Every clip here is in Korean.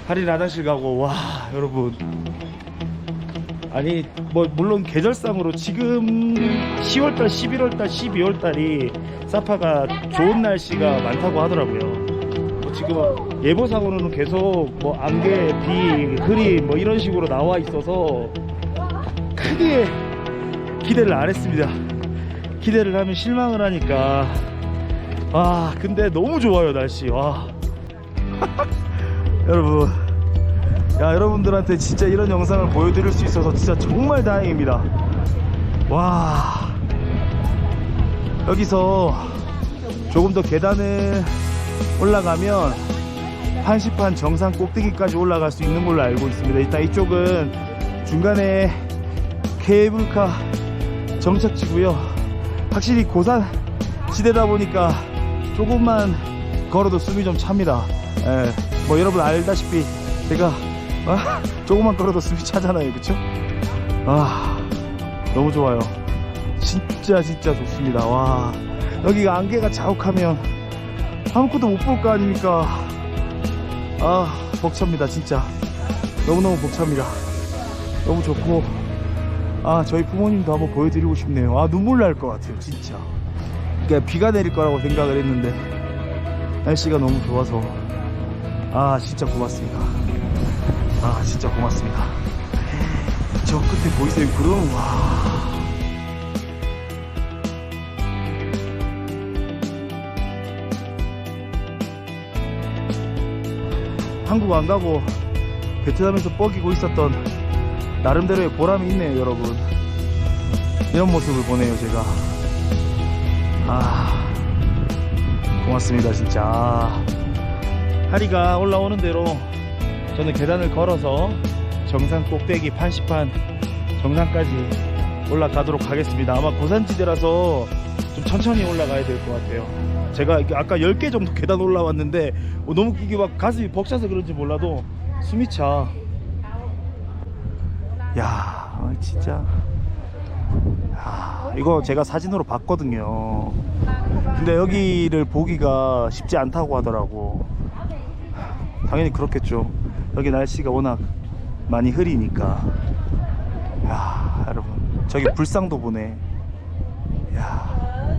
할인 화장실 가고. 와 여러분, 아니 뭐 물론 계절상으로 지금 10월달, 11월달, 12월달이 사파가 좋은 날씨가 많다고 하더라고요. 뭐 지금 예보상으로는 계속 뭐 안개, 비, 흐림 뭐 이런 식으로 나와 있어서 크게 기대를 안 했습니다. 기대를 하면 실망을 하니까. 아 근데 너무 좋아요 날씨. 와 여러분, 야 여러분들한테 진짜 이런 영상을 보여드릴 수 있어서 진짜 정말 다행입니다. 와 여기서 조금 더 계단을 올라가면 한시판 정상 꼭대기까지 올라갈 수 있는 걸로 알고 있습니다. 일단 이쪽은 중간에 케이블카 정착지고요. 확실히 고산 지대다 보니까 조금만 걸어도 숨이 좀 찹니다. 뭐 여러분 알다시피 제가 조금만 걸어도 숨이 차잖아요, 그쵸? 너무 좋아요. 진짜 좋습니다. 와 여기가 안개가 자욱하면 아무것도 못 볼 거 아닙니까? 벅찹니다. 진짜 너무너무 벅찹니다. 너무 좋고, 저희 부모님도 한번 보여드리고 싶네요. 눈물 날 것 같아요 진짜. 그러니까 비가 내릴 거라고 생각을 했는데 날씨가 너무 좋아서 진짜 고맙습니다. 진짜 고맙습니다. 저 끝에 보이세요 구름? 와 한국 안 가고 베트남에서 뻐기고 있었던 나름대로의 보람이 있네요 여러분. 이런 모습을 보네요 제가. 고맙습니다 진짜. 하리가 올라오는 대로 저는 계단을 걸어서 정상 꼭대기 판시판 정상까지 올라가도록 하겠습니다. 아마 고산지대라서 좀 천천히 올라가야 될 것 같아요. 제가 아까 10개 정도 계단 올라왔는데 너무 이게 막 가슴이 벅차서 그런지 몰라도 숨이 차. 야 진짜 이거 제가 사진으로 봤거든요. 근데 여기를 보기가 쉽지 않다고 하더라고. 당연히 그렇겠죠. 여기 날씨가 워낙 많이 흐리니까. 야 여러분 저기 불상도 보네. 야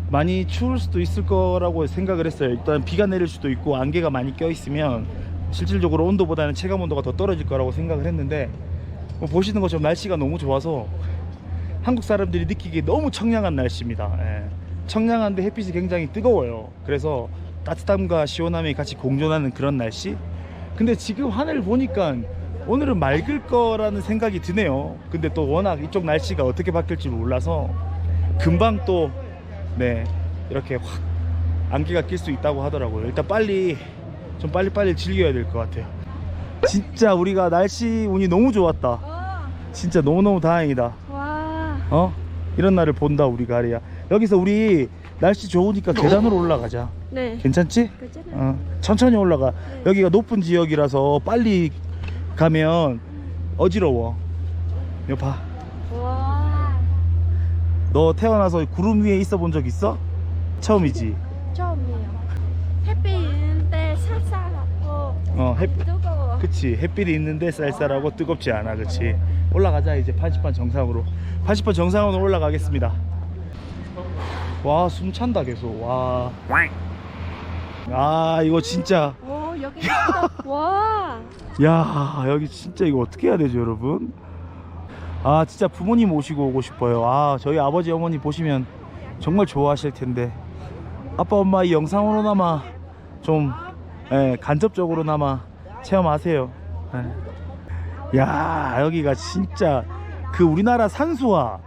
많이 추울 수도 있을 거라고 생각을 했어요. 일단 비가 내릴 수도 있고 안개가 많이 껴있으면 실질적으로 온도보다는 체감 온도가 더 떨어질 거라고 생각을 했는데, 보시는 것처럼 날씨가 너무 좋아서 한국 사람들이 느끼기에 너무 청량한 날씨입니다. 청량한데 햇빛이 굉장히 뜨거워요. 그래서 따뜻함과 시원함이 같이 공존하는 그런 날씨. 근데 지금 하늘 보니까 오늘은 맑을 거라는 생각이 드네요. 근데 또 워낙 이쪽 날씨가 어떻게 바뀔지 몰라서 금방 또 이렇게 확 안개가 낄 수 있다고 하더라고요. 일단 빨리 즐겨야 될 것 같아요. 진짜 우리가 날씨 운이 너무 좋았다. 진짜 너무너무 다행이다. 와. 이런 날을 본다 우리가. 하리야 여기서 우리 날씨 좋으니까 계단으로 올라가자. 네. 괜찮지? 천천히 올라가. 네. 여기가 높은 지역이라서 빨리 가면 어지러워. 여기 봐. 와. 너 태어나서 구름 위에 있어 본 적 있어? 처음이지? 처음이에요. 햇빛 있는데 쌀쌀하고 뜨거워. 그치, 햇빛이 있는데 쌀쌀하고 뜨겁지 않아. 그치. 올라가자 이제 판시판 정상으로. 판시판 정상으로 올라가겠습니다. 와 숨 찬다 계속. 와 이거 진짜 여기 진짜 와. 야 여기 진짜 이거 어떻게 해야 되죠 여러분? 진짜 부모님 모시고 오고 싶어요. 저희 아버지 어머니 보시면 정말 좋아하실 텐데, 아빠 엄마 이 영상으로나마 좀 간접적으로나마 체험하세요. 야 여기가 진짜 그 우리나라 산수화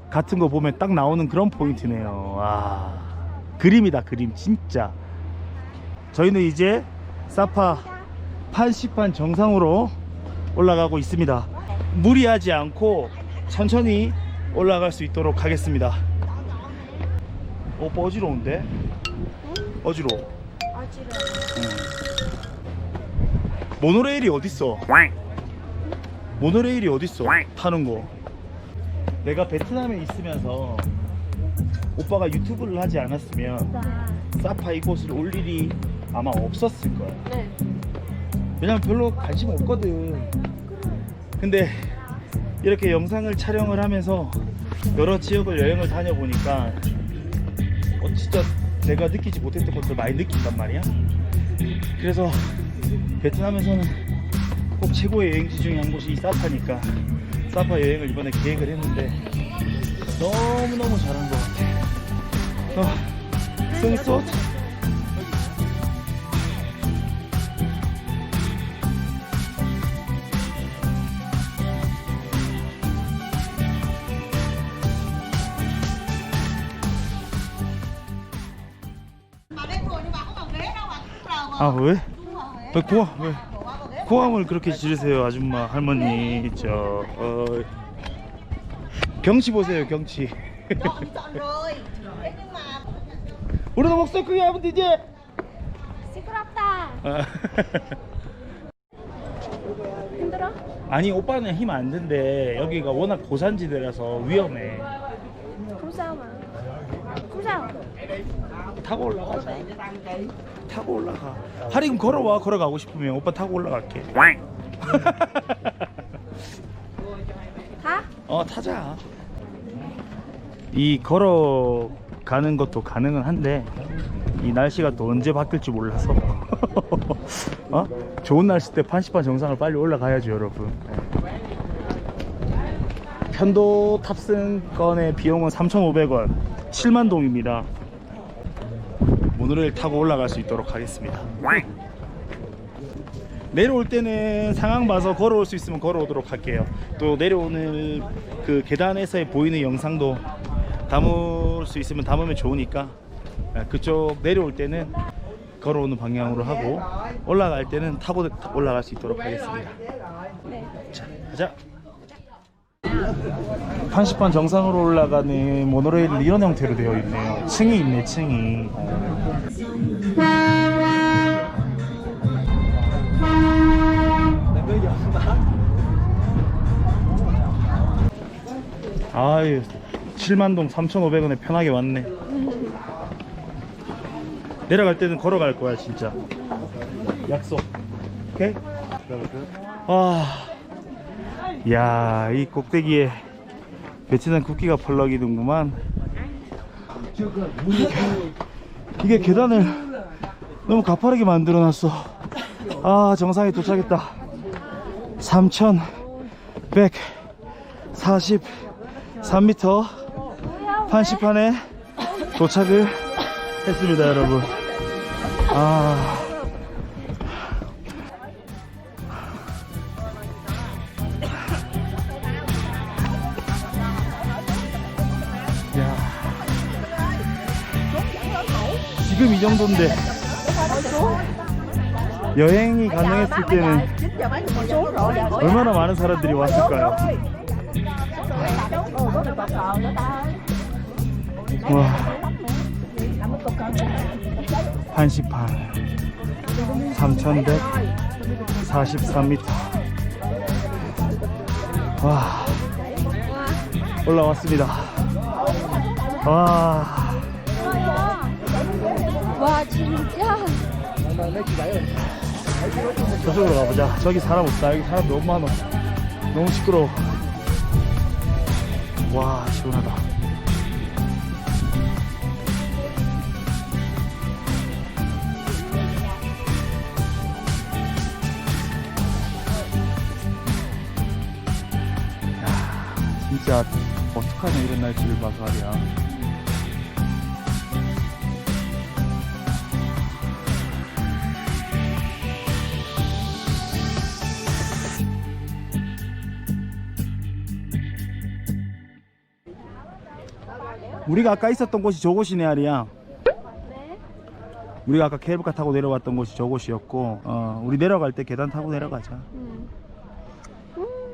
같은 거 보면 딱 나오는 그런 포인트네요. 그림이다 그림 진짜. 저희는 이제 사파 판시판 정상으로 올라가고 있습니다. 무리하지 않고 천천히 올라갈 수 있도록 하겠습니다. 오빠 어지러운데? 어지러워. 모노레일이 어딨어? 모노레일이 어딨어? 타는 거. 내가 베트남에 있으면서 오빠가 유튜브를 하지 않았으면 사파 이곳을 올 일이 아마 없었을 거야. 네. 왜냐면 별로 관심 없거든. 근데 이렇게 영상을 촬영을 하면서 여러 지역을 여행을 다녀보니까 진짜 내가 느끼지 못했던 것들 많이 느낀단 말이야. 그래서 베트남에서는 꼭 최고의 여행지 중에 한 곳이 이 사파니까 사파 여행을 이번에 계획을 했는데 너무너무 잘한 것 같아. 승소 아 왜? 왜 고함을 그렇게 지르세요 아줌마 할머니. 경치 보세요 경치. 우리도 목소리 크게 하면 되지. 시끄럽다. 힘들어? 아니 오빠는 힘 안 든대. 여기가 워낙 고산지대라서 위험해. Không sao mà. Không sao. 타고 올라가자. 타고 올라가. 하림 걸어와. 걸어가고 싶으면 오빠 타고 올라갈게. 타? 타자. 이 걸어가는 것도 가능은 한데 이 날씨가 또 언제 바뀔지 몰라서 좋은 날씨 때 판시판 정상을 빨리 올라가야죠 여러분. 편도 탑승권의 비용은 3,500원 7만동입니다 모노레일 타고 올라갈 수 있도록 하겠습니다. 내려올 때는 상황 봐서 걸어올 수 있으면 걸어오도록 할게요. 또 내려오는 그 계단에서의 보이는 영상도 담을 수 있으면 담으면 좋으니까 그쪽 내려올 때는 걸어오는 방향으로 하고 올라갈 때는 타고 올라갈 수 있도록 하겠습니다. 네. 자, 가자. 판시판 정상으로 올라가는 모노레일은 이런 형태로 되어 있네요. 층이 있네, 층이. 아유, 7만동 3,500원에 편하게 왔네. 내려갈 때는 걸어갈 거야, 진짜. 약속. 오케이? 야, 이 꼭대기에 베트남 국기가 펄럭이는구만. 이게 계단을 너무 가파르게 만들어 놨어. 정상에 도착했다. 3,143m 판시판에 도착을 했습니다, 여러분. 지금 이 정도인데 여행이 가능했을 때는 얼마나 많은 사람들이 왔을까요? 와, 판시판 3,143m. 와, 올라왔습니다. 와 진짜. 저쪽으로 가보자. 저기 사람 없다. 여기 사람 너무 많아. 너무 시끄러워. 와, 시원하다. 야, 진짜 어떡하냐 이런 날씨를 봐서 말이야. 우리가 아까 있었던 곳이 저곳이네, 아리야. 네. 우리가 아까 케이블카 타고 내려왔던 곳이 저곳이었고, 우리 내려갈 때 계단 타고 내려가자.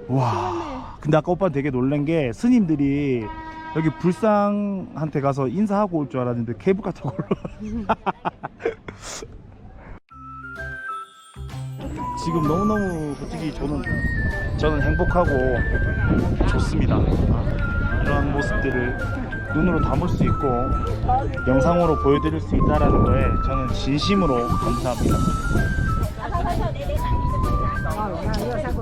와, 근데 아까 오빠 되게 놀란 게 스님들이 여기 불상한테 가서 인사하고 올 줄 알았는데 케이블카 타고 올라가. 지금 너무너무 솔직히 저는 행복하고 좋습니다. 이런 모습들을 눈으로 담을 수 있고 영상으로 보여드릴 수 있다는 거에 저는 진심으로 감사합니다. 나 이거 사고